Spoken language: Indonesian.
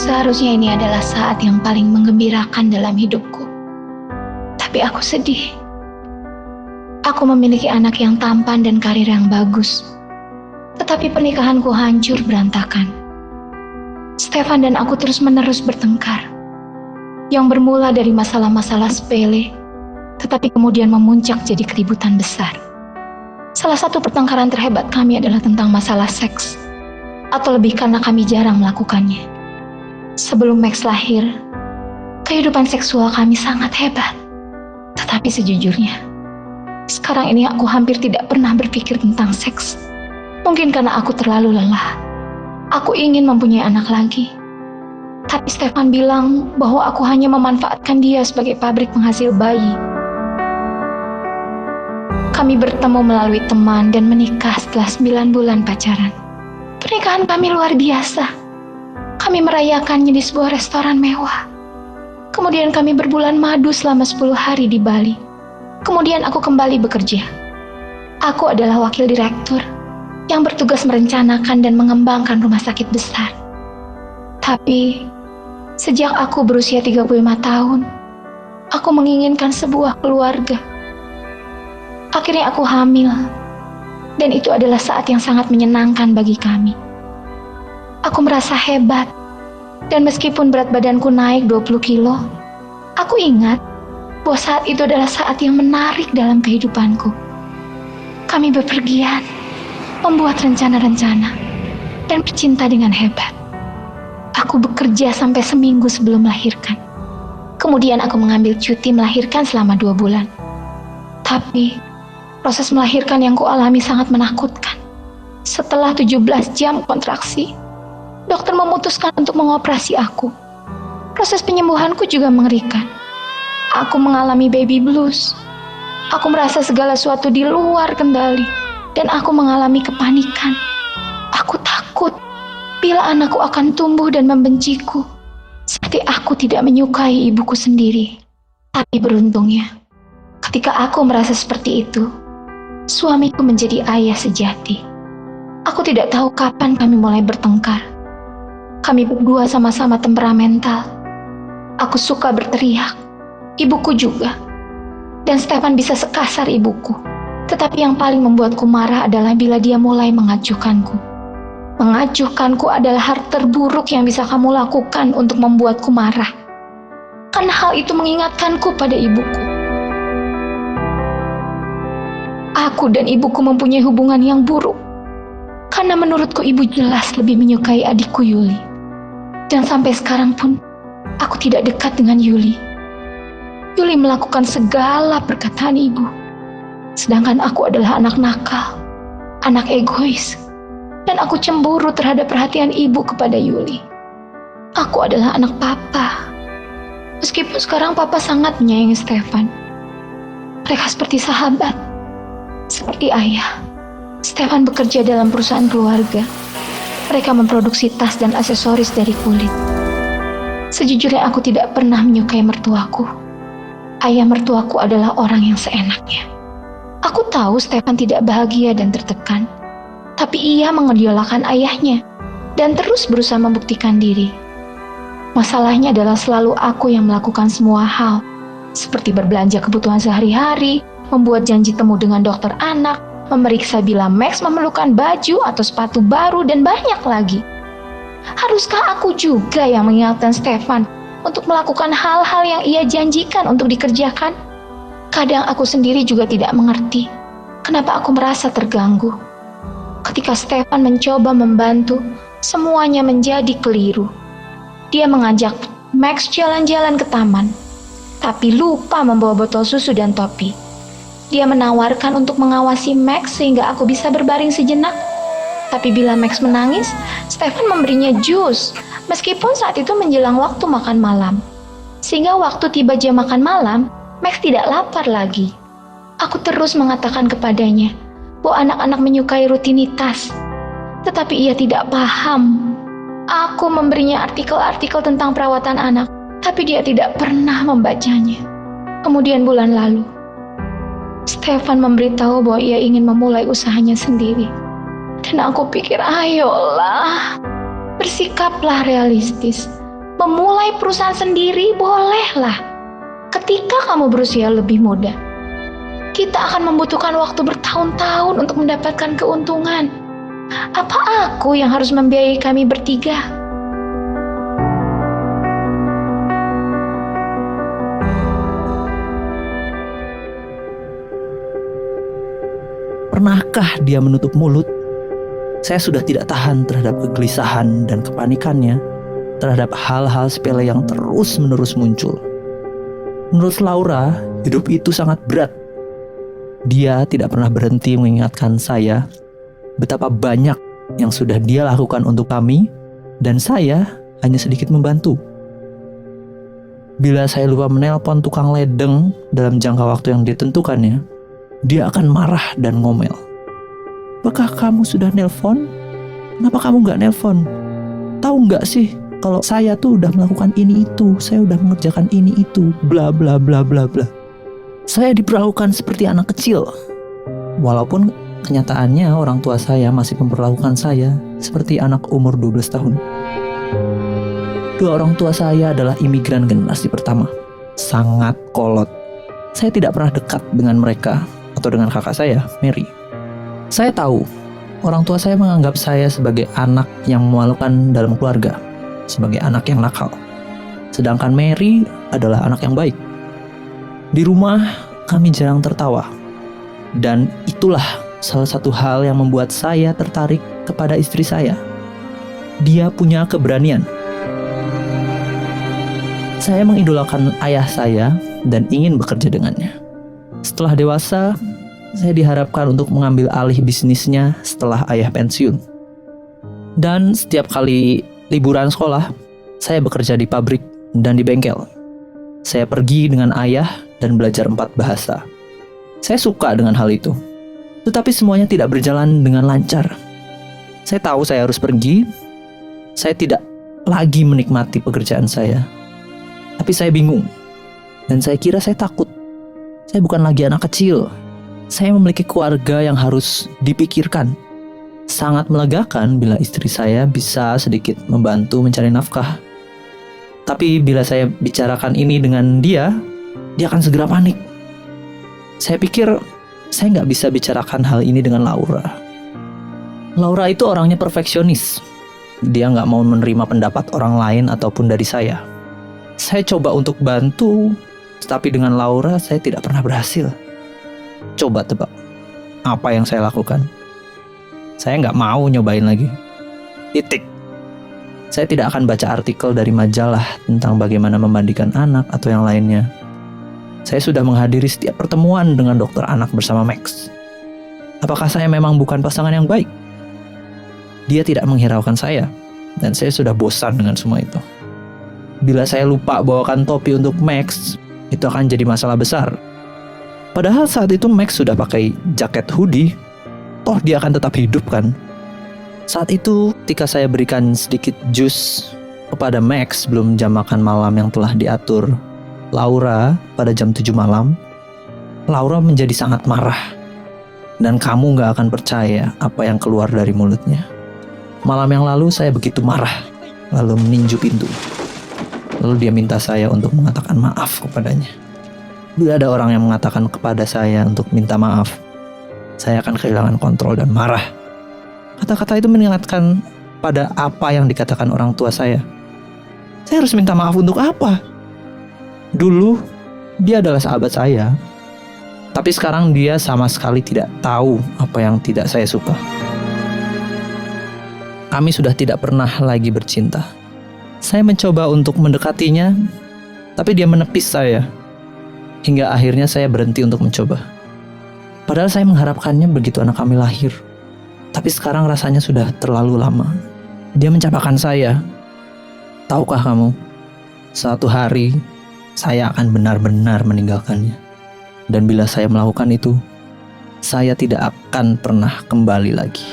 Seharusnya ini adalah saat yang paling menggembirakan dalam hidupku. Tapi aku sedih. Aku memiliki anak yang tampan dan karir yang bagus. Tetapi pernikahanku hancur berantakan. Stefan dan aku terus-menerus bertengkar. Yang bermula dari masalah-masalah sepele, tetapi kemudian memuncak jadi keributan besar. Salah satu pertengkaran terhebat kami adalah tentang masalah seks. Atau lebih karena kami jarang melakukannya. Sebelum Max lahir, kehidupan seksual kami sangat hebat. Tetapi sejujurnya, sekarang ini aku hampir tidak pernah berpikir tentang seks. Mungkin karena aku terlalu lelah. Aku ingin mempunyai anak lagi. Tapi Stefan bilang bahwa aku hanya memanfaatkan dia sebagai pabrik penghasil bayi. Kami bertemu melalui teman dan menikah setelah 9 bulan pacaran. Pernikahan kami luar biasa. Kami merayakannya di sebuah restoran mewah. Kemudian kami berbulan madu selama 10 hari di Bali. Kemudian aku kembali bekerja. Aku adalah wakil direktur yang bertugas merencanakan dan mengembangkan rumah sakit besar. Tapi, sejak aku berusia 35 tahun, aku menginginkan sebuah keluarga. Akhirnya aku hamil, dan itu adalah saat yang sangat menyenangkan bagi kami. Aku merasa hebat, dan meskipun berat badanku naik 20 kilo, aku ingat bahwa saat itu adalah saat yang menarik dalam kehidupanku. Kami bepergian, membuat rencana-rencana, dan bercinta dengan hebat. Aku bekerja sampai seminggu sebelum melahirkan. Kemudian aku mengambil cuti melahirkan selama 2 bulan. Tapi, proses melahirkan yang kualami sangat menakutkan. Setelah 17 jam kontraksi, dokter memutuskan untuk mengoperasi aku. Proses penyembuhanku juga mengerikan. Aku mengalami baby blues. Aku merasa segala sesuatu di luar kendali, dan aku mengalami kepanikan. Aku takut bila anakku akan tumbuh dan membenciku, seperti aku tidak menyukai ibuku sendiri. Tapi beruntungnya, ketika aku merasa seperti itu, suamiku menjadi ayah sejati. Aku tidak tahu kapan kami mulai bertengkar. Kami berdua sama-sama temperamental. Aku suka berteriak, ibuku juga. Dan Stefan bisa sekasar ibuku. Tetapi yang paling membuatku marah adalah bila dia mulai mengacuhkanku. Mengacuhkanku adalah hal terburuk yang bisa kamu lakukan untuk membuatku marah. Karena hal itu mengingatkanku pada ibuku. Aku dan ibuku mempunyai hubungan yang buruk. Karena menurutku ibu jelas lebih menyukai adikku Yuli. Dan sampai sekarang pun, aku tidak dekat dengan Yuli. Yuli melakukan segala perkataan ibu. Sedangkan aku adalah anak nakal, anak egois. Dan aku cemburu terhadap perhatian ibu kepada Yuli. Aku adalah anak papa. Meskipun sekarang papa sangat menyayangi Stefan. Mereka seperti sahabat, seperti ayah. Stefan bekerja dalam perusahaan keluarga. Mereka memproduksi tas dan aksesoris dari kulit. Sejujurnya aku tidak pernah menyukai mertuaku. Ayah mertuaku adalah orang yang seenaknya. Aku tahu Stefan tidak bahagia dan tertekan. Tapi ia mengidolakan ayahnya dan terus berusaha membuktikan diri. Masalahnya adalah selalu aku yang melakukan semua hal, seperti berbelanja kebutuhan sehari-hari, membuat janji temu dengan dokter anak, memeriksa bila Max memerlukan baju atau sepatu baru, dan banyak lagi. Haruskah aku juga yang mengingatkan Stefan untuk melakukan hal-hal yang ia janjikan untuk dikerjakan? Kadang aku sendiri juga tidak mengerti kenapa aku merasa terganggu. Ketika Stefan mencoba membantu, semuanya menjadi keliru. Dia mengajak Max jalan-jalan ke taman, tapi lupa membawa botol susu dan topi. Dia menawarkan untuk mengawasi Max sehingga aku bisa berbaring sejenak. Tapi bila Max menangis, Stefan memberinya jus, meskipun saat itu menjelang waktu makan malam. Sehingga waktu tiba jam makan malam, Max tidak lapar lagi. Aku terus mengatakan kepadanya bahwa anak-anak menyukai rutinitas. Tetapi ia tidak paham. Aku memberinya artikel-artikel tentang perawatan anak, tapi dia tidak pernah membacanya. Kemudian bulan lalu, Stefan memberitahu bahwa ia ingin memulai usahanya sendiri. Dan aku pikir, ayolah, bersikaplah realistis. Memulai perusahaan sendiri bolehlah. Ketika kamu berusia lebih muda, kita akan membutuhkan waktu bertahun-tahun untuk mendapatkan keuntungan. Apa aku yang harus membiayai kami bertiga? Pernahkah dia menutup mulut? Saya sudah tidak tahan terhadap kegelisahan dan kepanikannya terhadap hal-hal sepele yang terus-menerus muncul. Menurut Laura, hidup itu sangat berat. Dia tidak pernah berhenti mengingatkan saya betapa banyak yang sudah dia lakukan untuk kami, dan saya hanya sedikit membantu. Bila saya lupa menelpon tukang ledeng dalam jangka waktu yang ditentukannya, dia akan marah dan ngomel. Apakah kamu sudah nelpon? Kenapa kamu gak nelpon? Tahu gak sih kalau saya tuh udah melakukan ini itu, saya udah mengerjakan ini itu, bla bla bla bla bla. Saya diperlakukan seperti anak kecil. Walaupun kenyataannya orang tua saya masih memperlakukan saya seperti anak umur 12 tahun. Dua orang tua saya adalah imigran generasi pertama. Sangat kolot. Saya tidak pernah dekat dengan mereka atau dengan kakak saya, Mary. Saya tahu, orang tua saya menganggap saya sebagai anak yang memalukan dalam keluarga, sebagai anak yang nakal. Sedangkan Mary adalah anak yang baik. Di rumah, kami jarang tertawa. Dan itulah salah satu hal yang membuat saya tertarik kepada istri saya. Dia punya keberanian. Saya mengidolakan ayah saya dan ingin bekerja dengannya. Setelah dewasa, saya diharapkan untuk mengambil alih bisnisnya setelah ayah pensiun. Dan setiap kali liburan sekolah, saya bekerja di pabrik dan di bengkel. Saya pergi dengan ayah dan belajar 4 bahasa. Saya suka dengan hal itu. Tetapi semuanya tidak berjalan dengan lancar. Saya tahu saya harus pergi. Saya tidak lagi menikmati pekerjaan saya. Tapi saya bingung. Dan saya kira saya takut. Saya bukan lagi anak kecil. Saya memiliki keluarga yang harus dipikirkan. Sangat melegakan bila istri saya bisa sedikit membantu mencari nafkah. Tapi bila saya bicarakan ini dengan dia akan segera panik. Saya pikir saya nggak bisa bicarakan hal ini dengan Laura. Laura itu orangnya perfeksionis. Dia nggak mau menerima pendapat orang lain ataupun dari saya. Saya coba untuk bantu, tetapi dengan Laura saya tidak pernah berhasil. Coba tebak, apa yang saya lakukan? Saya nggak mau nyobain lagi. Titik. Saya tidak akan baca artikel dari majalah tentang bagaimana memandikan anak atau yang lainnya. Saya sudah menghadiri setiap pertemuan dengan dokter anak bersama Max. Apakah saya memang bukan pasangan yang baik? Dia tidak menghiraukan saya, dan saya sudah bosan dengan semua itu. Bila saya lupa bawakan topi untuk Max, itu akan jadi masalah besar. Padahal saat itu Max sudah pakai jaket hoodie, toh dia akan tetap hidup kan? Saat itu, ketika saya berikan sedikit jus kepada Max sebelum jam makan malam yang telah diatur Laura pada jam 7 malam, Laura menjadi sangat marah. Dan kamu gak akan percaya apa yang keluar dari mulutnya. Malam yang lalu saya begitu marah, lalu meninju pintu. Lalu dia minta saya untuk mengatakan maaf kepadanya. Bila ada orang yang mengatakan kepada saya untuk minta maaf, saya akan kehilangan kontrol dan marah. Kata-kata itu mengingatkan pada apa yang dikatakan orang tua saya. Saya harus minta maaf untuk apa? Dulu, dia adalah sahabat saya. Tapi sekarang dia sama sekali tidak tahu apa yang tidak saya suka. Kami sudah tidak pernah lagi bercinta. Saya mencoba untuk mendekatinya, tapi dia menepis saya. Hingga akhirnya saya berhenti untuk mencoba. Padahal saya mengharapkannya begitu anak kami lahir. Tapi sekarang rasanya sudah terlalu lama. Dia mencapakan saya. Tahukah kamu, suatu hari saya akan benar-benar meninggalkannya. Dan bila saya melakukan itu, saya tidak akan pernah kembali lagi.